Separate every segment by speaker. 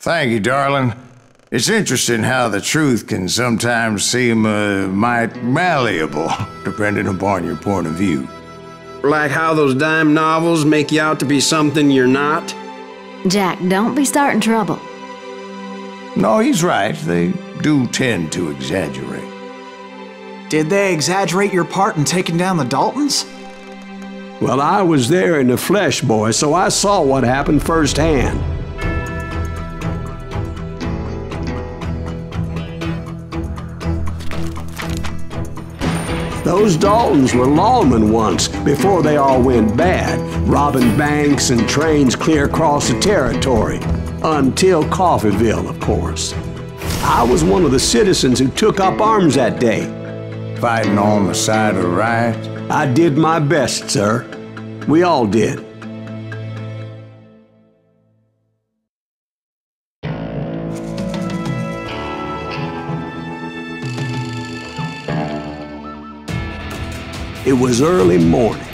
Speaker 1: Thank you, darling. It's interesting how the truth can sometimes seem mite malleable, depending upon your point of view.
Speaker 2: Like how those dime novels make you out to be something you're not?
Speaker 3: Jack, don't be starting trouble.
Speaker 1: No, he's right. They do tend to exaggerate.
Speaker 4: Did they exaggerate your part in taking down the Daltons?
Speaker 5: Well, I was there in the flesh, boy, so I saw what happened firsthand. Those Daltons were lawmen once, before they all went bad, robbing banks and trains clear across the territory. Until Coffeeville, of course. I was one of the citizens who took up arms that day.
Speaker 1: Fighting on the side of the right?
Speaker 5: I did my best, sir. We all did. It was early morning.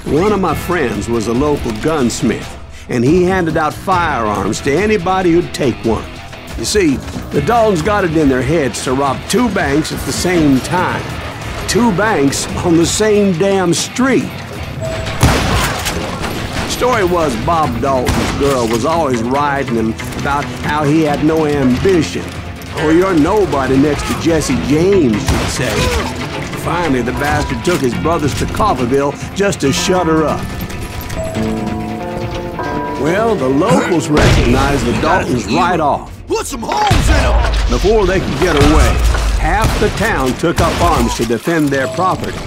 Speaker 5: One of my friends was a local gunsmith, and he handed out firearms to anybody who'd take one. You see, the Daltons got it in their heads to rob 2 banks at the same time. 2 banks on the same damn street. Story was Bob Dalton's girl was always writing him about how he had no ambition. Oh, you're nobody next to Jesse James, she'd say. Finally, the bastard took his brothers to Coffeeville just to shut her up. Well, the locals recognized the Daltons right off.
Speaker 6: Put some holes in them!
Speaker 5: Before they could get away, half the town took up arms to defend their property.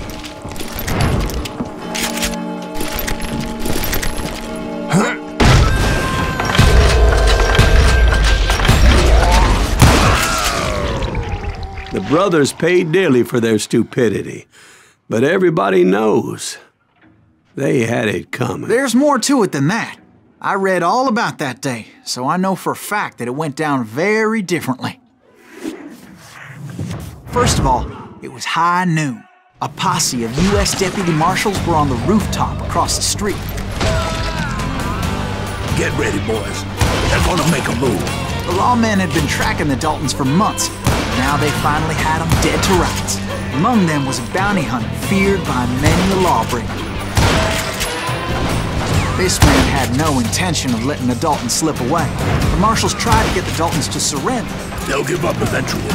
Speaker 5: The brothers paid dearly for their stupidity, but everybody knows they had it coming.
Speaker 4: There's more to it than that. I read all about that day, so I know for a fact that it went down very differently. First of all, it was high noon. A posse of U.S. deputy marshals were on the rooftop across the street.
Speaker 6: Get ready, boys. They're gonna make a move.
Speaker 4: The lawmen had been tracking the Daltons for months. Now they finally had them dead to rights. Among them was a bounty hunter feared by many a lawbreaker. This man had no intention of letting the Daltons slip away. The marshals tried to get the Daltons to surrender.
Speaker 6: They'll give up eventually.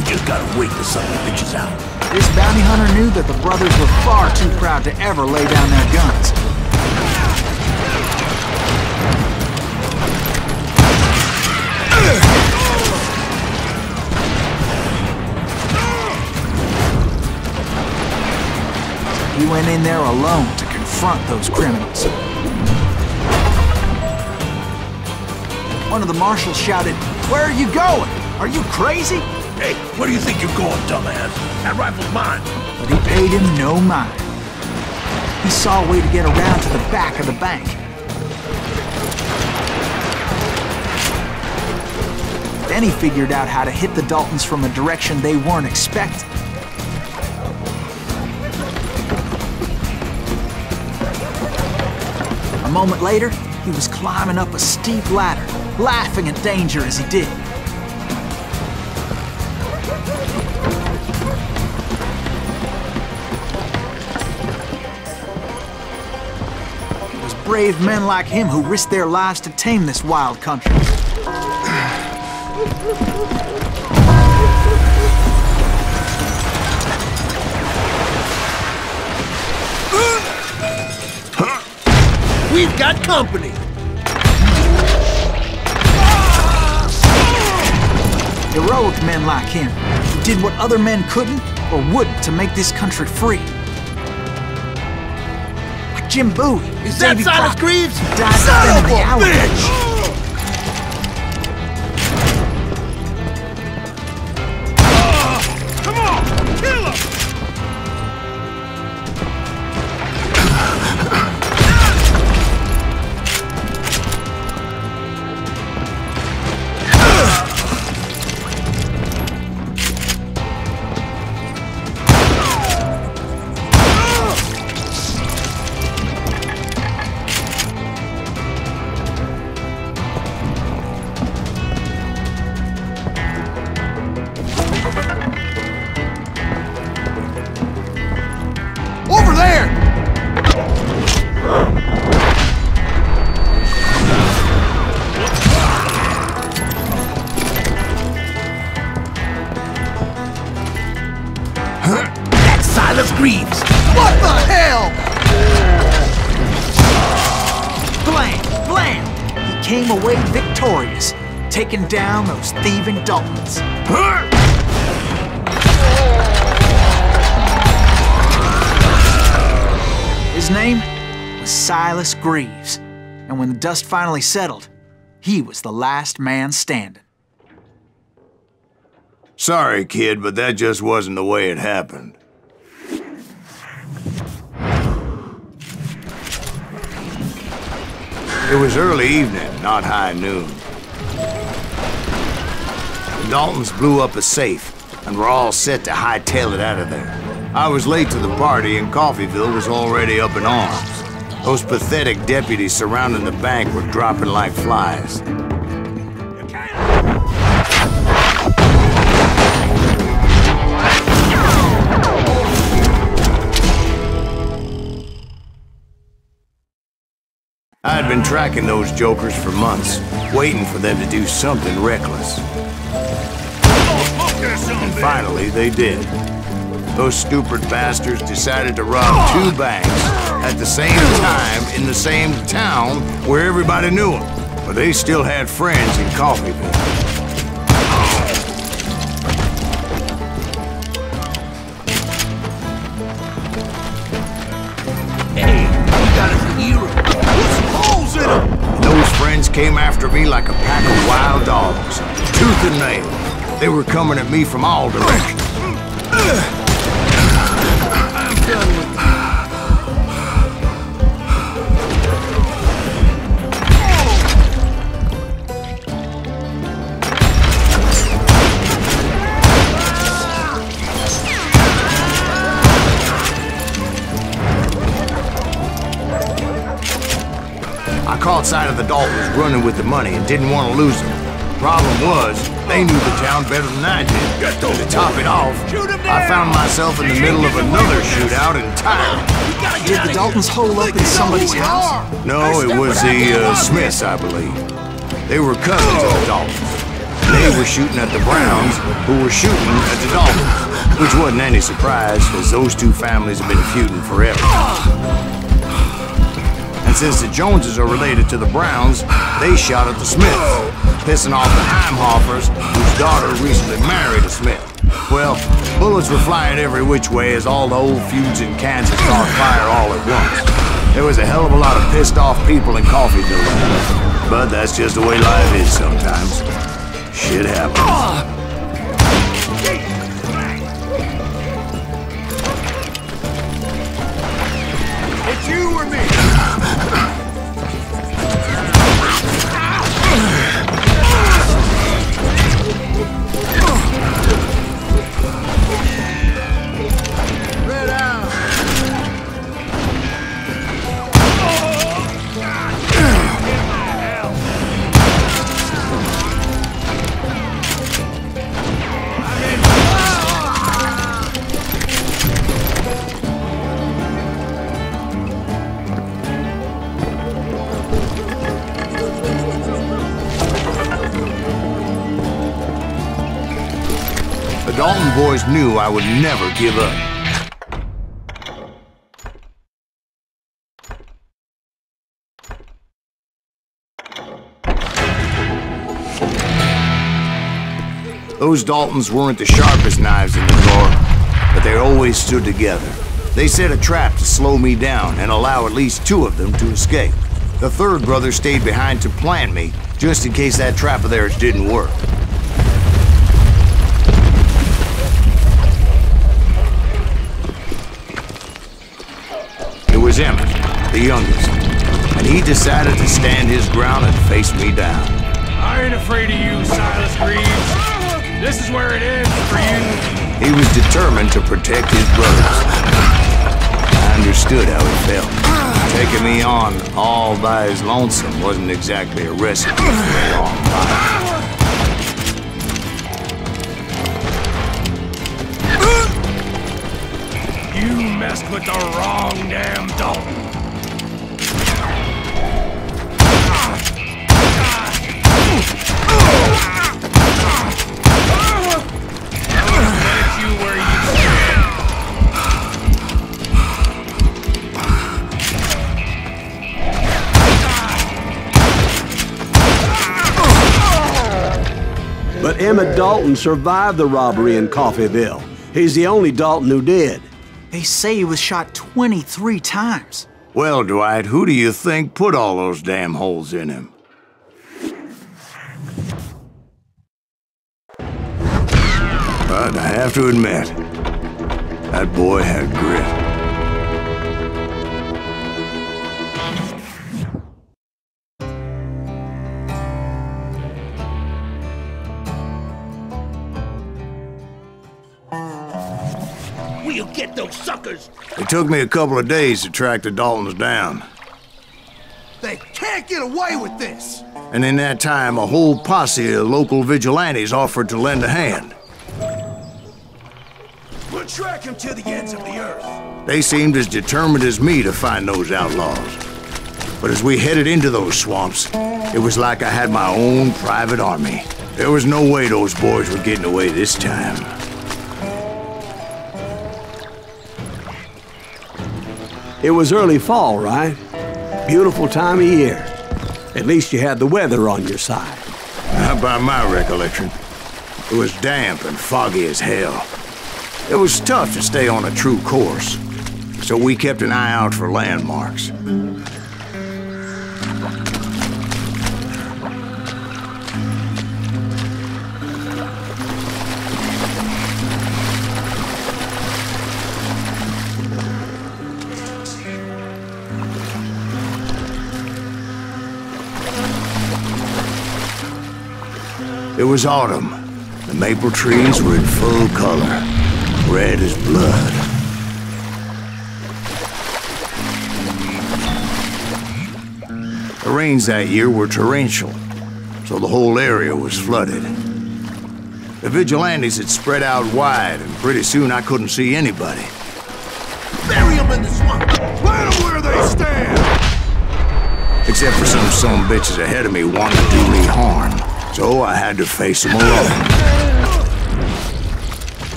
Speaker 6: We just gotta wait till something bitches out.
Speaker 4: This bounty hunter knew that the brothers were far too proud to ever lay down their guns. He went in there alone to confront those criminals. One of the marshals shouted, "Where are you going? Are you crazy?"
Speaker 6: Hey, where do you think you're going, dumbass? That rifle's mine.
Speaker 4: But he paid him no mind. He saw a way to get around to the back of the bank. Then he figured out how to hit the Daltons from a direction they weren't expecting. A moment later, he was climbing up a steep ladder, laughing at danger as he did. It was brave men like him who risked their lives to tame this wild country.
Speaker 6: We've got company!
Speaker 4: Heroic men like him, who did what other men couldn't or wouldn't to make this country free. Like Jim Bowie.
Speaker 6: Is that Silas Greaves?
Speaker 4: He died defending the Alamo.
Speaker 6: Come on! Kill him!
Speaker 4: came away victorious, taking down those thieving Daltons. His name was Silas Greaves, and when the dust finally settled, he was the last man standing.
Speaker 1: Sorry, kid, but that just wasn't the way it happened. It was early evening, not high noon. The Daltons blew up a safe, and were all set to hightail it out of there. I was late to the party, and Coffeyville was already up in arms. Those pathetic deputies surrounding the bank were dropping like flies. I had been tracking those jokers for months, waiting for them to do something reckless. And finally, they did. Those stupid bastards decided to rob 2 banks at the same time in the same town where everybody knew them. But they still had friends in Coffeyville.
Speaker 6: Hey, we got us a hero. Put some holes in him.
Speaker 1: Those friends came after me like a pack of wild dogs, tooth and nail. They were coming at me from all directions.
Speaker 6: I'm done with you.
Speaker 1: I caught sight of the Daltons running with the money and didn't want to lose them. Problem was, they knew the town better than I did. To top it off, I found myself in the middle of another shootout entirely.
Speaker 4: Did the Daltons hole up in somebody's house?
Speaker 1: No, it was the Smiths, I believe. They were cousins of the Daltons. They were shooting at the Browns, who were shooting at the Daltons. Which wasn't any surprise, because those 2 families have been feuding forever. And since the Joneses are related to the Browns, they shot at the Smiths, pissing off the Heimhoffers, whose daughter recently married a Smith. Well, bullets were flying every which way as all the old feuds in Kansas caught fire all at once. There was a hell of a lot of pissed off people in Coffeyville. But that's just the way life is sometimes. Shit happens.
Speaker 6: It's you or me. Red out.
Speaker 1: The Dalton boys knew I would never give up. Those Daltons weren't the sharpest knives in the drawer, but they always stood together. They set a trap to slow me down and allow at least 2 of them to escape. The 3rd brother stayed behind to plant me, just in case that trap of theirs didn't work. It was Emmett, the youngest, and he decided to stand his ground and face me down.
Speaker 7: I ain't afraid of you, Silas Greaves. This is where it ends for you.
Speaker 1: He was determined to protect his brothers. I understood how he felt. Taking me on all by his lonesome wasn't exactly a recipe for a long life.
Speaker 7: You messed with the wrong damn Dalton.
Speaker 5: Emmett Dalton survived the robbery in Coffeyville. He's the only Dalton who did.
Speaker 4: They say he was shot 23 times.
Speaker 1: Well, Dwight, who do you think put all those damn holes in him? But I have to admit, that boy had grit.
Speaker 6: We'll get those suckers!
Speaker 1: It took me a couple of days to track the Daltons down.
Speaker 8: They can't get away with this!
Speaker 1: And in that time, a whole posse of local vigilantes offered to lend a hand.
Speaker 8: We'll track him to the ends of the earth.
Speaker 1: They seemed as determined as me to find those outlaws. But as we headed into those swamps, it was like I had my own private army. There was no way those boys were getting away this time.
Speaker 5: It was early fall, right? Beautiful time of year. At least you had the weather on your side.
Speaker 1: Not by my recollection. It was damp and foggy as hell. It was tough to stay on a true course, so we kept an eye out for landmarks. It was autumn. The maple trees were in full color, red as blood. The rains that year were torrential, so the whole area was flooded. The vigilantes had spread out wide, and pretty soon I couldn't see anybody.
Speaker 8: Bury them in the swamp! Plant them where they stand!
Speaker 1: Except for some bitches ahead of me wanting to do me harm. So I had to face them alone.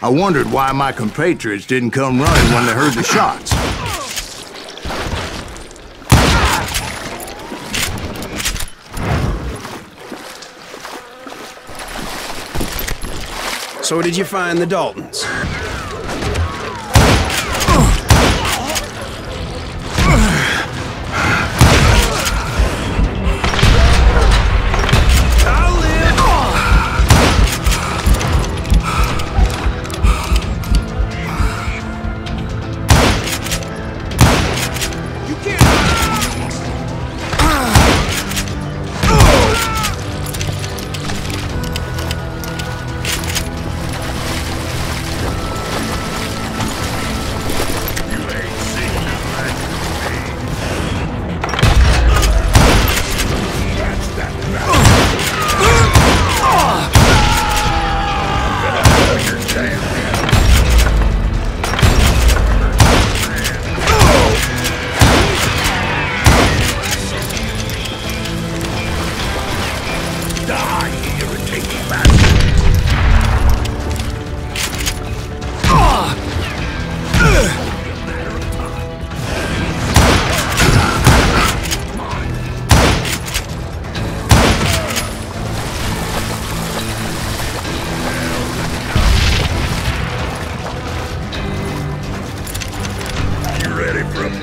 Speaker 1: I wondered why my compatriots didn't come running when they heard the shots.
Speaker 2: So did you find the Daltons?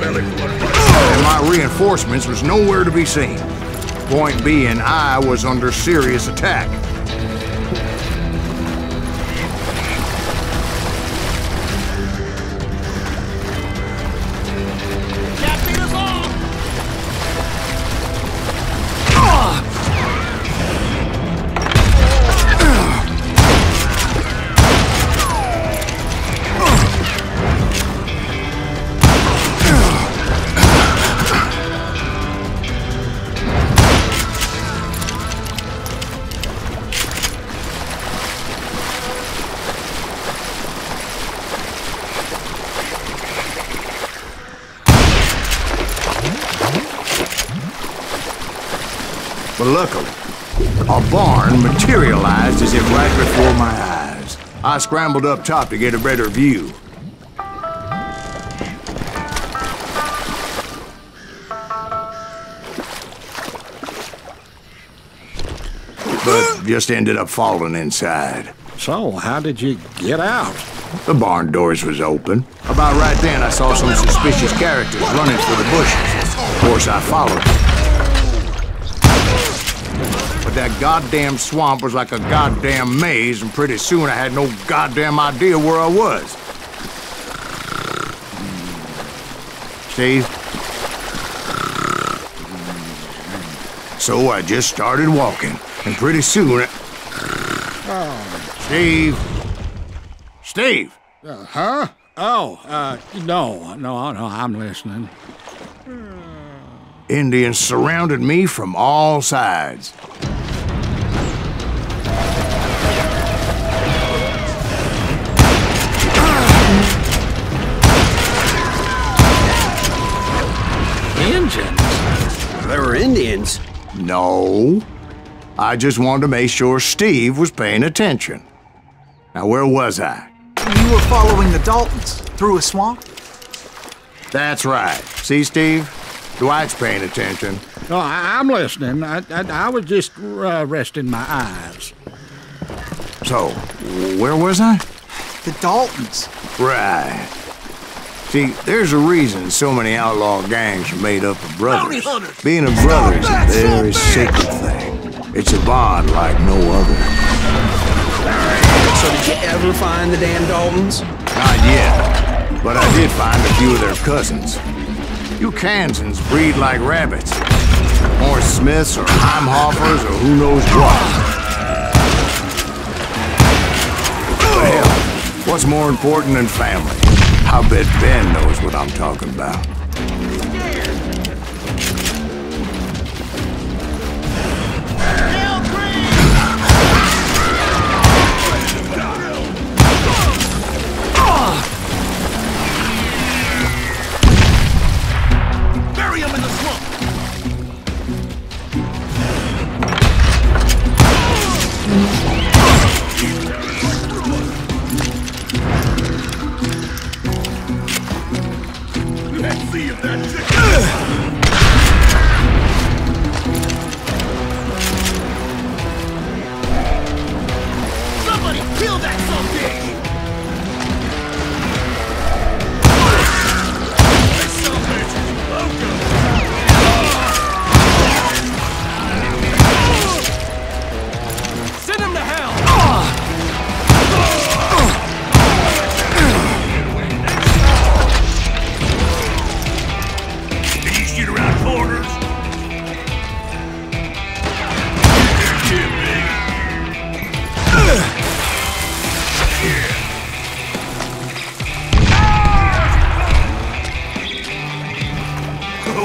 Speaker 1: And my reinforcements was nowhere to be seen. Point being, I was under serious attack. But luckily, a barn materialized as if right before my eyes. I scrambled up top to get a better view. just ended up falling inside.
Speaker 9: So, how did you get out?
Speaker 1: The barn doors was open. About right then, I saw some suspicious characters running for the bushes. Of course, I followed them. But that goddamn swamp was like a goddamn maze, and pretty soon I had no goddamn idea where I was. Steve? So I just started walking, and pretty soon Steve? Steve!
Speaker 9: Huh? Oh, no, I'm listening.
Speaker 1: Indians surrounded me from all sides.
Speaker 9: Indians?
Speaker 5: There were Indians?
Speaker 1: No. I just wanted to make sure Steve was paying attention. Now, where was I?
Speaker 4: You were following the Daltons through a swamp?
Speaker 1: That's right. See, Steve? Dwight's paying attention.
Speaker 9: No, I'm listening. I was just resting my eyes.
Speaker 1: So, where was I?
Speaker 4: The Daltons.
Speaker 1: Right. See, there's a reason so many outlaw gangs are made up of brothers. Being a brother is a very sacred thing. It's a bond like no other.
Speaker 5: So did you ever find the damn Daltons?
Speaker 1: Not yet, but I did find a few of their cousins. You Kansans breed like rabbits. More Smiths or Heimhoffers or who knows what. But hell, what's more important than family? I bet Ben knows what I'm talking about.
Speaker 8: Bury him in the swamp! Let's see if that's it. Somebody kill that sumbitch! That sumbitch is loco! Send him to hell! Can you shoot around corners? Yeah, big.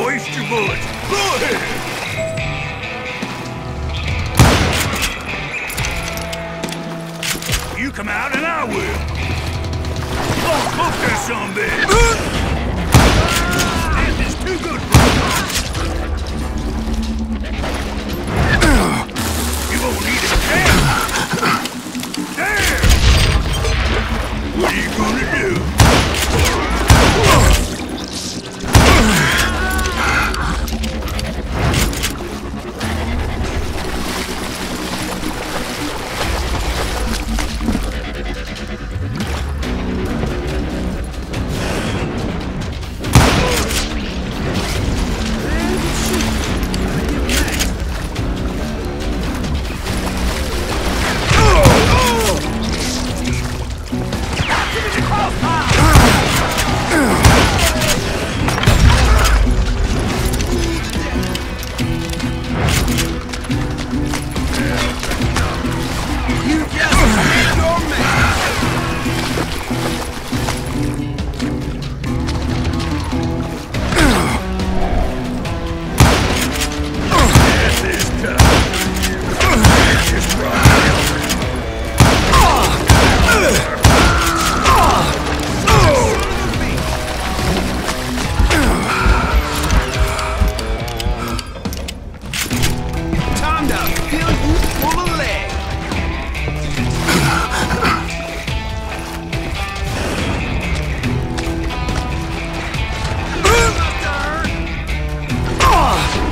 Speaker 8: Waste your bullets. Go ahead. You come out and I will. Poke that sumbitch. This is too good for you won't need it again. There! What are you gonna do?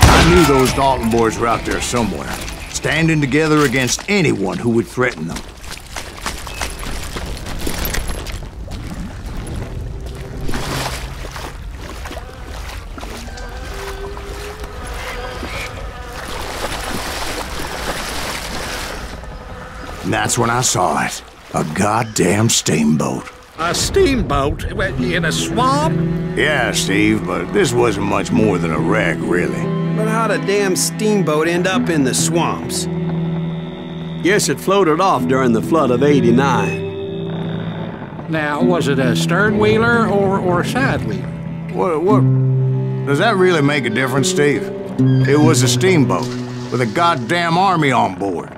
Speaker 1: I knew those Dalton boys were out there somewhere. standing together against anyone who would threaten them. And that's when I saw it. A goddamn steamboat.
Speaker 9: A steamboat in a swamp?
Speaker 1: Yeah, Steve, but this wasn't much more than a wreck, really.
Speaker 2: But how'd a damn steamboat end up in the swamps?
Speaker 5: Yes, it floated off during the flood of '89.
Speaker 9: Now, was it a stern wheeler or a side wheeler?
Speaker 1: What? Does that really make a difference, Steve? It was a steamboat with a goddamn army on board.